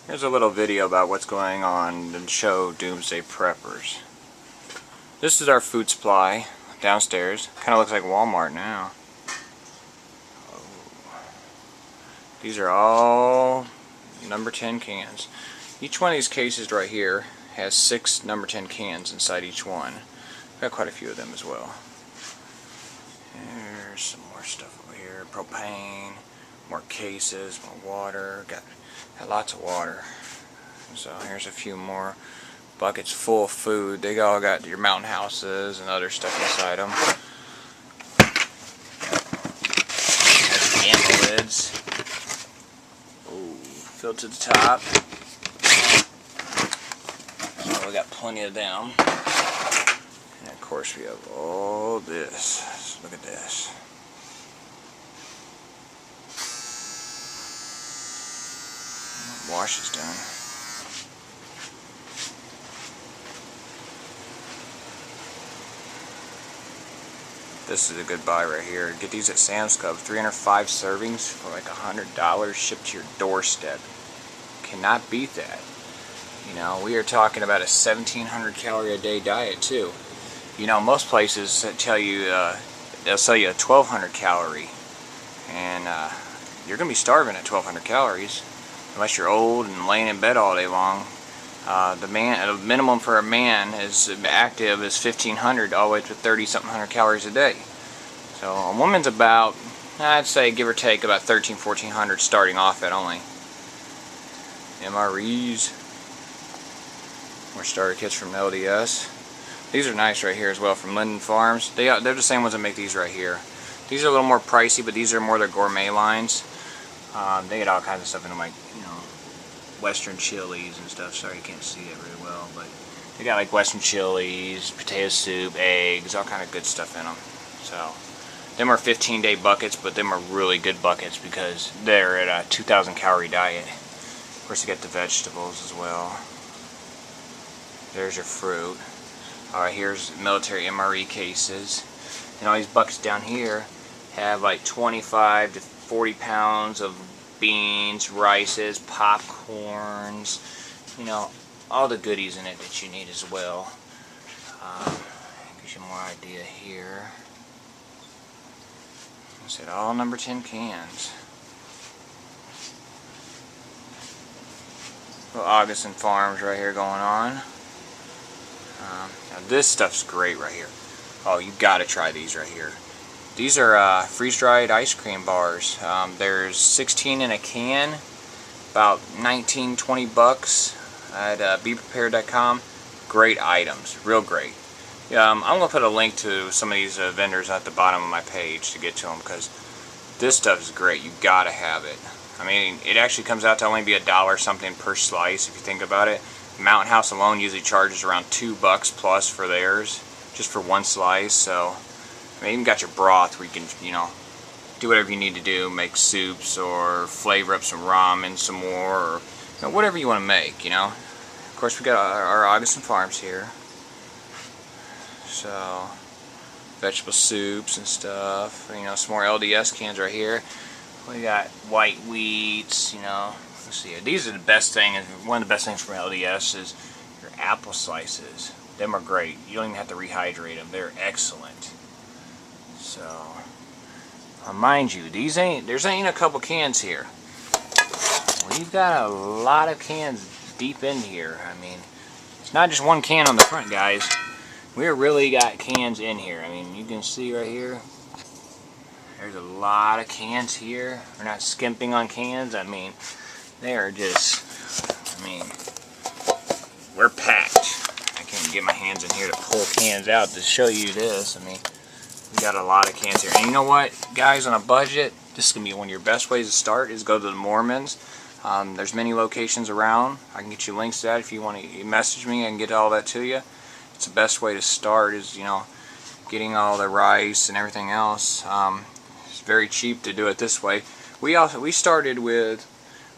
Here's a little video about what's going on in the show Doomsday Preppers. This is our food supply downstairs. Kind of looks like Walmart now. These are all number 10 cans. Each one of these cases right here has 6 number 10 cans inside each one. Got quite a few of them as well. There's some more stuff over here. Propane, more cases, more water. Got lots of water. So here's a few more buckets full of food. They all got your mountain houses and other stuff inside them. There's ammo lids. Ooh, filled to the top. So we got plenty of them. And of course we have all this. Look at this. Wash is done. This is a good buy right here. Get these at Sam's Club. 305 servings for like $100 shipped to your doorstep. Cannot beat that. You know, we are talking about a 1,700 calorie a day diet too. You know, most places tell you they'll sell you a 1,200 calorie, and you're gonna be starving at 1,200 calories. Unless you're old and laying in bed all day long. The minimum for a man is active is 1,500 all the way to 30-something hundred calories a day. So a woman's about, I'd say give or take, about 1,400 starting off at only. MREs, more starter kits from LDS. These are nice right here as well from Linden Farms. They're the same ones that make these right here. These are a little more pricey, but these are more their gourmet lines. They get all kinds of stuff in them, like, you know, Western chilies and stuff. Sorry you can't see it really well, but they got like Western chilies, potato soup, eggs, all kind of good stuff in them. So them are 15-day buckets, but them are really good buckets because they're at a 2,000 calorie diet. Of course you got the vegetables as well. There's your fruit. Alright, here's military MRE cases. And all these buckets down here have like 25 to 40 pounds of beans, rices, popcorns, you know, all the goodies in it that you need as well. Gives you more idea here. I said all number 10 cans. Little Augustin Farms right here going on. Now this stuff's great right here. Oh, you gotta try these right here. These are freeze-dried ice cream bars. There's 16 in a can, about 19-20 bucks at beprepared.com. Great items, real great. I'm gonna put a link to some of these vendors at the bottom of my page to get to them because this stuff is great. You gotta have it. I mean, it actually comes out to only be $1 something per slice if you think about it. Mountain House alone usually charges around $2 plus for theirs, just for one slice. So. I mean, even got your broth where you can, you know, do whatever you need to do, make soups or flavor up some ramen some more, or you know, whatever you want to make, you know. Of course, we got our Augustin Farms here. So, vegetable soups and stuff. You know, some more LDS cans right here. We got white wheats, you know. Let's see. These are the best thing. One of the best things from LDS is your apple slices. Them are great. You don't even have to rehydrate them. They're excellent. So, mind you, there's ain't a couple cans here. We've got a lot of cans deep in here. I mean, it's not just one can on the front, guys. We really got cans in here. I mean, you can see right here. There's a lot of cans here. We're not skimping on cans. I mean, they are just, I mean, we're packed. I can't get my hands in here to pull cans out to show you this. I mean, we got a lot of cans here. And you know what, guys, on a budget, this is going to be one of your best ways to start is go to the Mormons. There's many locations around. I can get you links to that if you want to message me. I can get all that to you. It's the best way to start is, you know, getting all the rice and everything else. It's very cheap to do it this way. We started with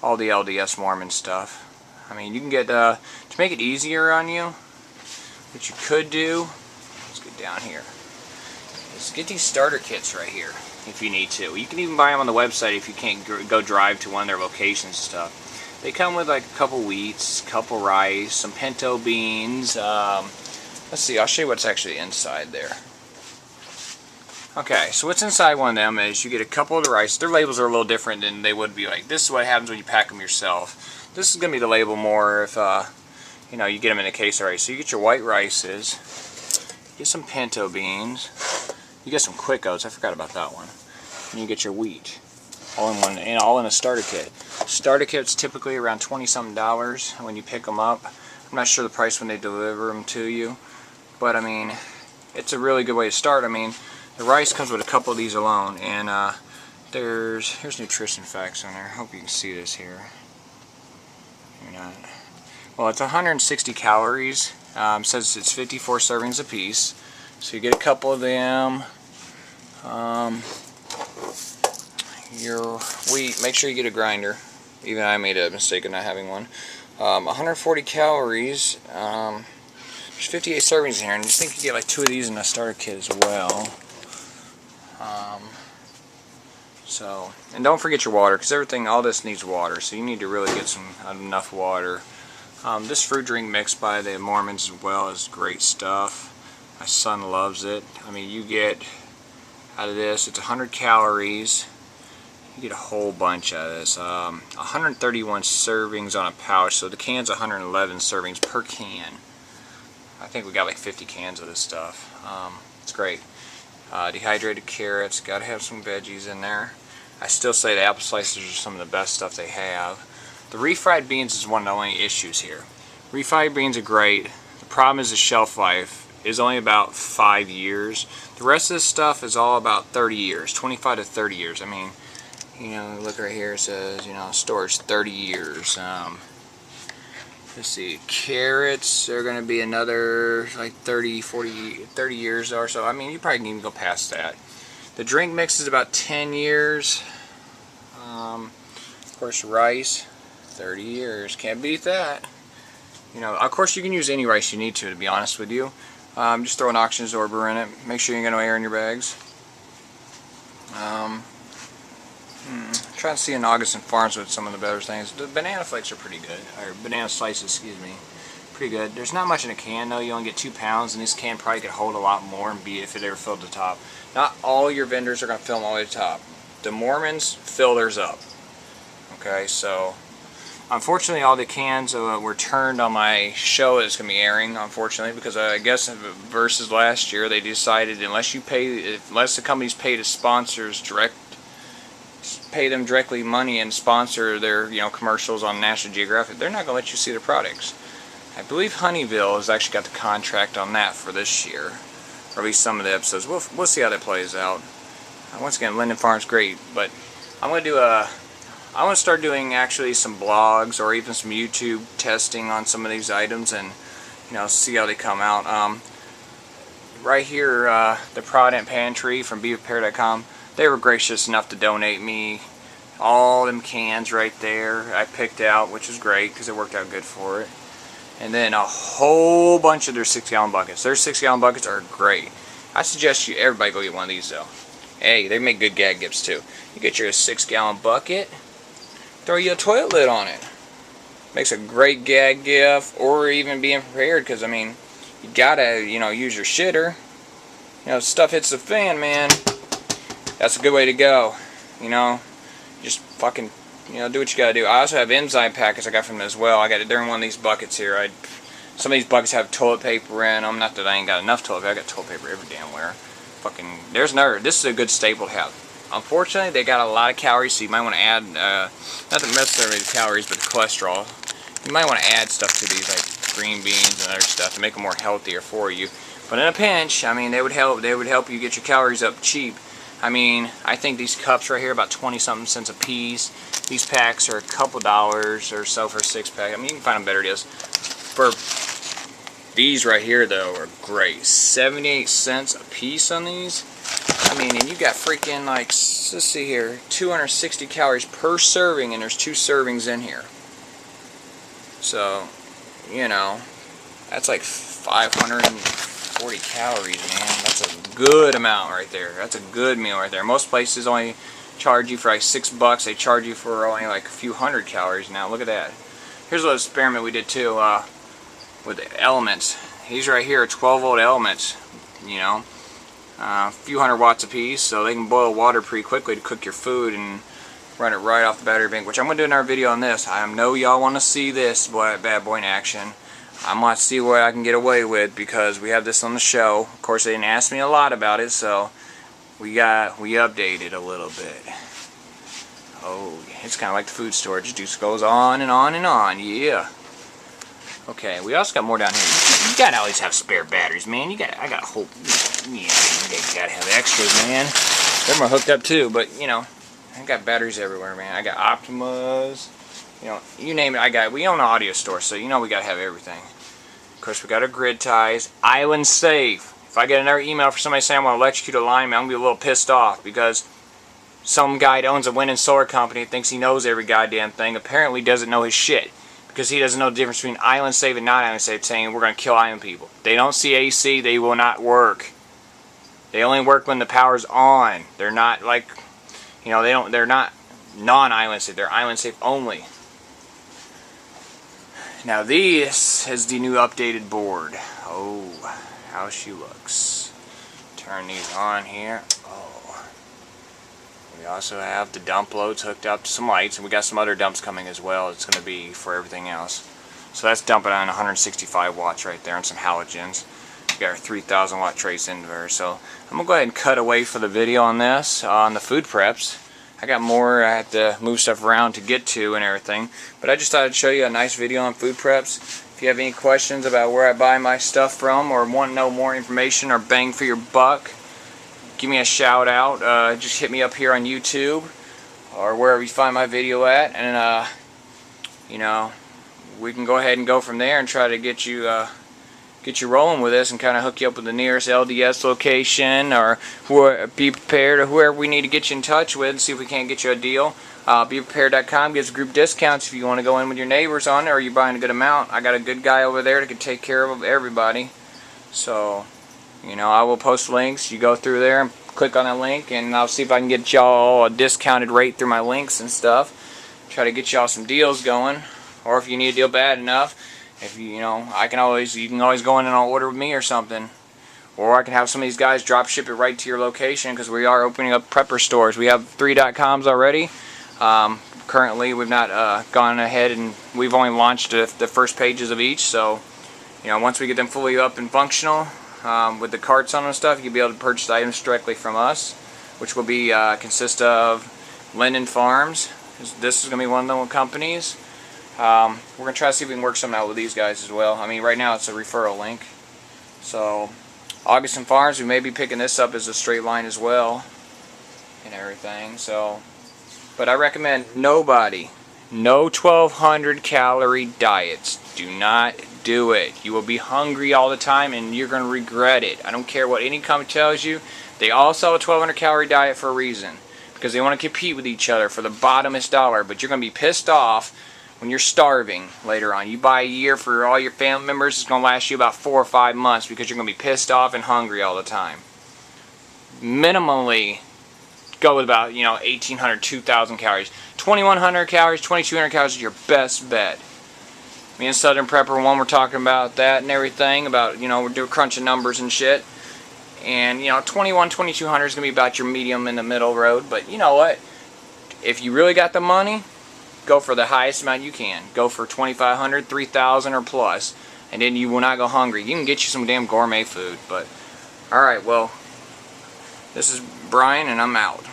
all the LDS Mormon stuff. I mean, you can get, to make it easier on you, what you could do, let's get down here. Just get these starter kits right here if you need to. You can even buy them on the website if you can't go drive to one of their locations and stuff. They come with like a couple wheats, couple rice, some pinto beans. Let's see, I'll show you what's actually inside there. Okay, so what's inside one of them is you get a couple of the rice. Their labels are a little different than they would be like. This is what happens when you pack them yourself. This is going to be the label more if you know, you get them in a case already. So you get your white rices, get some pinto beans, you get some quick oats. I forgot about that one. And you get your wheat, all in one, and all in a starter kit. Starter kit's typically around $20-something when you pick them up. I'm not sure the price when they deliver them to you, but I mean, it's a really good way to start. I mean, the rice comes with a couple of these alone, and here's nutrition facts on there. I hope you can see this here. You're not. Well, it's 160 calories. Says it's 54 servings apiece. So you get a couple of them. Your wheat, make sure you get a grinder. Even I made a mistake of not having one. 140 calories. There's 58 servings in here, and you think you get like 2 of these in a starter kit as well. And don't forget your water, because all this needs water, so you need to really get enough water. This fruit drink mix by the Mormons as well is great stuff. My son loves it. I mean, you get out of this, it's 100 calories. You get a whole bunch out of this. 131 servings on a pouch, so the can's 111 servings per can. I think we got like 50 cans of this stuff. It's great. Dehydrated carrots, gotta have some veggies in there. I still say the apple slices are some of the best stuff they have. The refried beans is one of the only issues here. Refried beans are great. The problem is the shelf life is only about 5 years. The rest of this stuff is all about 30 years, 25 to 30 years. I mean, you know, look right here, it says, you know, storage 30 years. Let's see, carrots are going to be another like 30 years or so. I mean, you probably can even go past that. The drink mix is about 10 years. Of course, rice, 30 years. Can't beat that. You know, of course, you can use any rice you need to be honest with you. Just throw an oxygen absorber in it. Make sure you ain't got no air in your bags. Trying to see in Augustin Farms with some of the better things. The banana flakes are pretty good, or banana slices, excuse me, pretty good. There's not much in a can though. You only get 2 pounds, and this can probably could hold a lot more and be if it ever filled the top. Not all your vendors are going to fill them all the way to the top. The Mormons fill theirs up. Okay, so unfortunately all the cans were turned on my show that's going to be airing, unfortunately, because I guess versus last year they decided unless the companies pay the sponsors pay them directly money and sponsor their commercials on National Geographic, they're not going to let you see their products. I believe Honeyville has actually got the contract on that for this year, or at least some of the episodes. We'll see how that plays out. Once again, Linden Farm's great, but I want to start doing actually some blogs or even some YouTube testing on some of these items and see how they come out. Right here, the Provident Pantry from BeaverPair.com, they were gracious enough to donate me all them cans right there I picked out, which was great because it worked out good for it. And then a whole bunch of their 6-gallon buckets. Their 6-gallon buckets are great. I suggest everybody go get one of these though. Hey, they make good gag gifts too. You get your 6-gallon bucket, throw you a toilet lid on it. Makes a great gag gift, or even being prepared, because I mean, you gotta use your shitter. Stuff hits the fan, man. That's a good way to go. Just fucking do what you gotta do. I also have enzyme packets I got from them as well. They're in one of these buckets here. Some of these buckets have toilet paper in them. Not that I ain't got enough toilet paper. I got toilet paper every damn where. There's another. This is a good staple to have. Unfortunately, they got a lot of calories, so you might want to add, not necessarily the calories, but the cholesterol. You might want to add stuff to these, like green beans and other stuff, to make them more healthier for you. But in a pinch, I mean, they would help you get your calories up cheap. I mean, I think these cups right here, about 20-something cents a piece. These packs are a couple dollars or so for a 6-pack. I mean, you can find them better deals. For these right here, though, are great. 78 cents a piece on these. I mean, and you got freaking, like, let's see here, 260 calories per serving, and there's 2 servings in here. So, that's like 540 calories, man. That's a good amount right there. That's a good meal right there. Most places only charge you for like $6. They charge you for only like a few hundred calories now. Look at that. Here's a little experiment we did too with the elements. These right here are 12-volt elements, you know, a few hundred watts a piece, so they can boil water pretty quickly to cook your food and run it right off the battery bank, which I'm going to do another video on this. I know y'all want to see this bad boy in action. I'm going to see what I can get away with because we have this on the show. Of course, they didn't ask me a lot about it, so we updated a little bit. Oh, it's kind of like the food storage. It just goes on and on and on. Yeah. Okay, we also got more down here. You gotta always have spare batteries, man. I got a whole, yeah, you gotta have extras, man. They're more hooked up too, but you know, I got batteries everywhere, man. I got Optimas, you know, you name it. We own an audio store, so you know we gotta have everything. Of course, we got our grid ties, island safe. If I get another email for somebody saying I want to electrocute a line, I'm gonna be a little pissed off because some guy that owns a wind and solar company thinks he knows every goddamn thing. Apparently, doesn't know his shit. Because he doesn't know the difference between island safe and not island safe, saying we're going to kill island people. They don't see AC, they will not work. They only work when the power's on. They're not like, you know, they're not non-island safe, they're island safe only. Now this is the new updated board. Oh, how she looks. Turn these on here. Oh. We also have the dump loads hooked up to some lights, and we got some other dumps coming as well. It's going to be for everything else. So that's dumping on 165 watts right there and some halogens. We got our 3,000 watt trace inverter. So I'm going to go ahead and cut away for the video on this, on the food preps. I got more I have to move stuff around to get to and everything. But I just thought I'd show you a nice video on food preps. If you have any questions about where I buy my stuff from or want to know more information or bang for your buck, give me a shout out. Just hit me up here on YouTube or wherever you find my video at, and you know, we can go ahead and go from there and try to get you rolling with this and kind of hook you up with the nearest LDS location, or Be Prepared, or whoever we need to get you in touch with and see if we can't get you a deal. BePrepared.com gives group discounts if you want to go in with your neighbors on it or you're buying a good amount. I got a good guy over there that can take care of everybody. So, you know, I will post links. You go through there and click on a link, and I'll see if I can get y'all a discounted rate through my links and stuff. Try to get y'all some deals going. Or if you need a deal bad enough, if you know, you can always go in and order with me or something. Or I can have some of these guys drop ship it right to your location, because we are opening up prepper stores. We have 3.coms already. Currently, we've not gone ahead, and we've only launched the first pages of each. So, you know, once we get them fully up and functional, with the carts on and stuff, you'll be able to purchase items directly from us, which will be consist of Linden Farms. This is going to be one of the companies. We're going to try to see if we can work something out with these guys as well. I mean, right now it's a referral link. So, Augustin Farms, we may be picking this up as a straight line as well and everything. So, but I recommend no 1,200 calorie diets. Do not do it. You will be hungry all the time and you're going to regret it. I don't care what any company tells you. They all sell a 1,200 calorie diet for a reason, because they want to compete with each other for the bottomest dollar. But you're going to be pissed off when you're starving later on. You buy a year for all your family members, it's going to last you about 4 or 5 months because you're going to be pissed off and hungry all the time. Minimally go with about, you know, 1,800, 2,000 calories. 2,100 calories, 2,200 calories is your best bet. Me and Southern Prepper 1 were talking about that and everything, about, you know, we're doing crunching numbers and shit. And, you know, 2,200 is going to be about your medium in the middle road. But you know what? If you really got the money, go for the highest amount you can. Go for 2,500, 3,000 or plus. And then you will not go hungry. You can get you some damn gourmet food. But, alright, well, this is Bryan and I'm out.